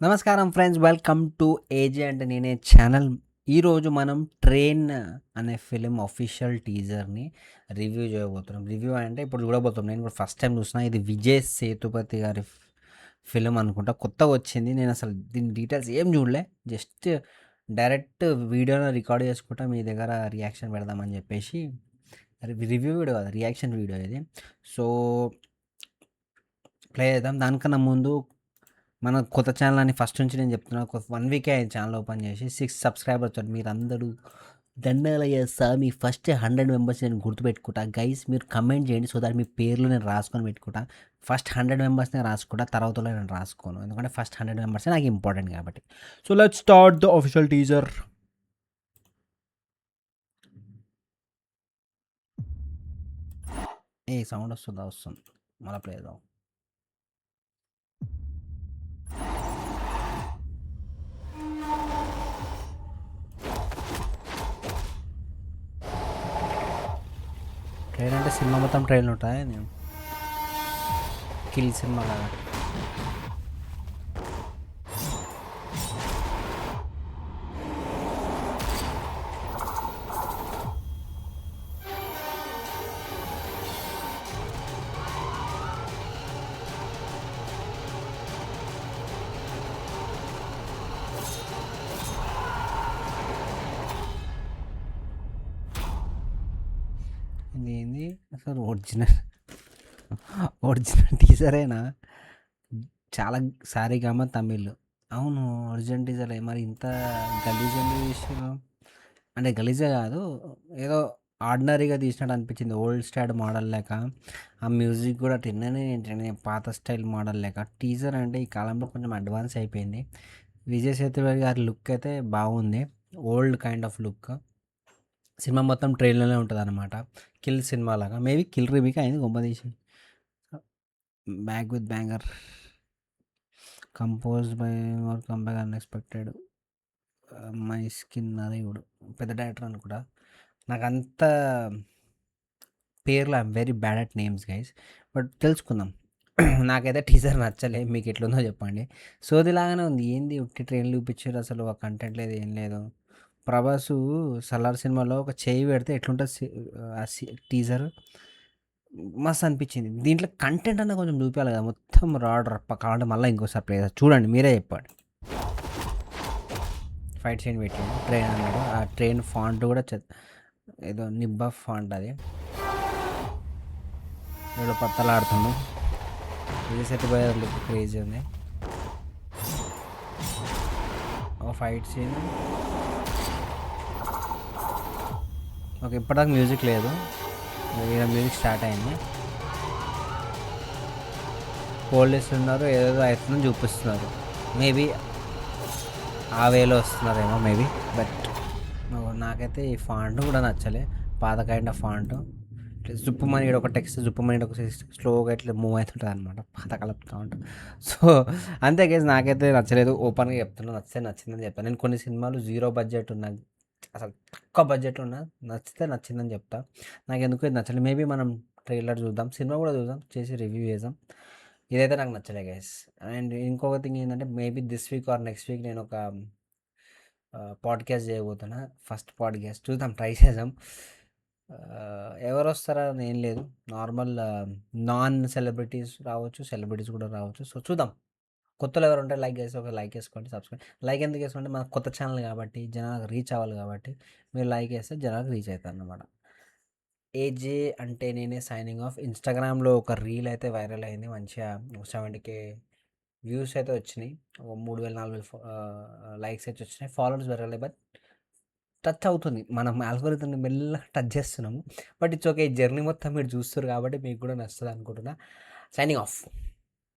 నమస్కారం friends, welcome to ఏజే అంటే నేనే ఛానల్. ఈరోజు మనం ట్రైన్ అనే ఫిలిం అఫీషియల్ టీజర్ని రివ్యూ చేయబోతున్నాం. రివ్యూ అంటే ఇప్పుడు చూడబోతున్నాం. నేను కూడా ఫస్ట్ టైం చూసిన. ఇది విజయ్ సేతుపతి గారి ఫిలిం అనుకుంటా, కొత్తగా వచ్చింది. నేను అసలు దీని డీటెయిల్స్ ఏం చూడలే, జస్ట్ డైరెక్ట్ వీడియోలో రికార్డ్ చేసుకుంటా మీ దగ్గర రియాక్షన్ పెడదామని చెప్పేసి. రివ్యూ వీడియో కాదు, రియాక్షన్ వీడియో ఇది. సో ప్లే చేద్దాం. దానికన్నా ముందు మన కొత్త ఛానల్ అని ఫస్ట్ నుంచి నేను చెప్తున్నా, ఒక 1 వీకే అయింది ఛానల్ ఓపెన్ చేసి. 6 సబ్స్క్రైబర్స్ వచ్చారు. మీరందరూ దండాలయ్య మీ ఫస్ట్ 100 మెంబర్స్ నేను గుర్తుపెట్టుకుంటా. గైస్ మీరు కమెంట్ చేయండి, సో దట్ మీ పేర్లు నేను రాసుకొని పెట్టుకుంటా. ఫస్ట్ 100 మెంబర్స్నే రాసుకుంటా, తర్వాతలో నేను రాసుకోను, ఎందుకంటే ఫస్ట్ 100 మెంబర్సే నాకు ఇంపార్టెంట్ కాబట్టి. So let's start the official teaser. A sound వస్తుంది మళ్ళీ ప్లే చేద్దాం. ట్రైన్ అంటే సినిమా మొత్తం ట్రైన్లు ఉంటాయి. నేను కిల్ సినిమా లాగా. ఇది ఏంది అసలు? ఒరిజినల్ టీజరేనా? చాలా సారీగామ తమిళ్. అవును, ఒరిజినల్ టీజరే. మరి ఇంత గలీజ్ ఎందుకు తీసిర్రు? అంటే గలీజే కాదు, ఏదో ఆర్డినరీగా తీసినట్టు అనిపించింది. ఓల్డ్ స్టైల్ మోడల్ లేక, ఆ మ్యూజిక్ కూడా తిన్ననే పాత స్టైల్ మోడల్ లేక. టీజర్ అంటే ఈ కాలంలో కొంచెం అడ్వాన్స్ అయిపోయింది. విజయ్ సేతుపతి గారి లుక్ అయితే బాగుంది, old kind of look. Cinema మొత్తం ట్రైన్లోనే ఉంటుంది అనమాట. కిల్ సినిమా లాగా. మేబీ కిల్ రిమేక్ అయింది గొప్ప తీసి. Back with banger, composed by R comeback unexpected. Mysskin అదే ఇప్పుడు పెద్ద డైరెక్టర్ అనుకుంటా. నాకు అంత పేర్లు I'm very bad at names guys, but తెలుసుకుందాం. నాకైతే టీజర్ నచ్చలే, మీకు ఎట్లుందో చెప్పండి. సోదిలాగానే ఉంది. ఏంది ఉట్టి ట్రైన్లు చూపించారు, అసలు ఒక కంటెంట్ లేదు, ఏం లేదు. ప్రభాసు సలార్ సినిమాలో ఒక చేయి పెడితే ఎట్లుంటుంది టీజర్, మస్తు అనిపించింది. దీంట్లో కంటెంట్ అన్న కొంచెం చూపించాలి కదా, మొత్తం రాడ్ రప్ప. కావాలంటే మళ్ళీ ఇంకోసారి ప్లే చూడండి, మీరే చెప్పండి. ఫైట్ సీన్ పెట్టిండు, ట్రైన్ అన్నాడు. ఆ ట్రైన్ ఫాంట్ కూడా ఏదో నిబ్బా ఫాంట్ అది. ఏదో పత్తలాడుతుండు. విజయ్ సేతుపతి లుక్ క్రేజీ ఉంది. ఒక ఫైట్ సీన్. ఓకే, ఇప్పటిదాకా మ్యూజిక్ లేదు, ఈడ మ్యూజిక్ స్టార్ట్ అయింది. పోలీసులు ఉన్నారు, ఏదేదో అవుతుందని చూపిస్తున్నారు. మేబీ ఆ వేలో వస్తున్నారేమో మేబీ. బట్ నాకైతే ఈ ఫాంట్ కూడా నచ్చలే, పాత కైండ్ ఆఫ్ ఫాంట్. జుప్పుమని ఇక్కడ ఒక టెక్స్ట్, జుప్పుమని ఒక స్లోగా ఇట్లా మూవ్ అవుతుంటుంది అనమాట, పాత కలుపుతూ ఉంటాం. సో అంతే కేసు, నాకైతే నచ్చలేదు. ఓపెన్గా చెప్తున్నా, నచ్చితే నచ్చిందని చెప్తాను. నేను కొన్ని సినిమాలు జీరో బడ్జెట్ ఉన్నా, అసలు తక్కువ బడ్జెట్లో ఉన్నా, నచ్చితే నచ్చిందని చెప్తా. నాకు ఎందుకు ఇది నచ్చలేదు. మేబీ మనం ట్రైలర్ చూద్దాం, సినిమా కూడా చూద్దాం, చేసి రివ్యూ చేద్దాం. ఇదైతే నాకు నచ్చలే గైస్. అండ్ ఇంకొక థింగ్ ఏంటంటే, maybe this week or next week నేను ఒక పాడ్కాస్ట్ చేయబోతున్నా. ఫస్ట్ పాడ్కాస్ట్ చూద్దాం, ట్రై చేద్దాం. ఎవరు వస్తారని ఏం లేదు, నార్మల్ నాన్ సెలబ్రిటీస్ రావచ్చు, సెలబ్రిటీస్ కూడా రావచ్చు. సో చూద్దాం. కొత్తలో ఎవరు ఉంటే లైక్ చేసి ఒక లైక్ వేసుకోండి, సబ్స్క్రైబ్. లైక్ ఎందుకు వేసుకోండి, మన కొత్త ఛానల్ కాబట్టి, జనాలకు రీచ్ అవ్వాలి కాబట్టి. మీరు లైక్ వేస్తే జనాలకు రీచ్ అవుతారు అన్నమాట. ఏజే అంటే నేనే సైనింగ్ ఆఫ్. ఇన్స్టాగ్రామ్లో ఒక రీల్ అయితే వైరల్ అయింది, మంచిగా 70K వ్యూస్ అయితే వచ్చినాయి, 3000 4000 లైక్స్ అయితే వచ్చినాయి. ఫాలోవర్స్ పెరగలేదు, బట్ టచ్ అవుతుంది. మనం ఆల్గోరిథంని మెల్లగా టచ్ చేస్తున్నాము. బట్ ఇట్స్ ఓకే, జర్నీ మొత్తం మీరు చూస్తారు కాబట్టి మీకు కూడా నచ్చుతుంది అనుకుంటున్నా. Signing off.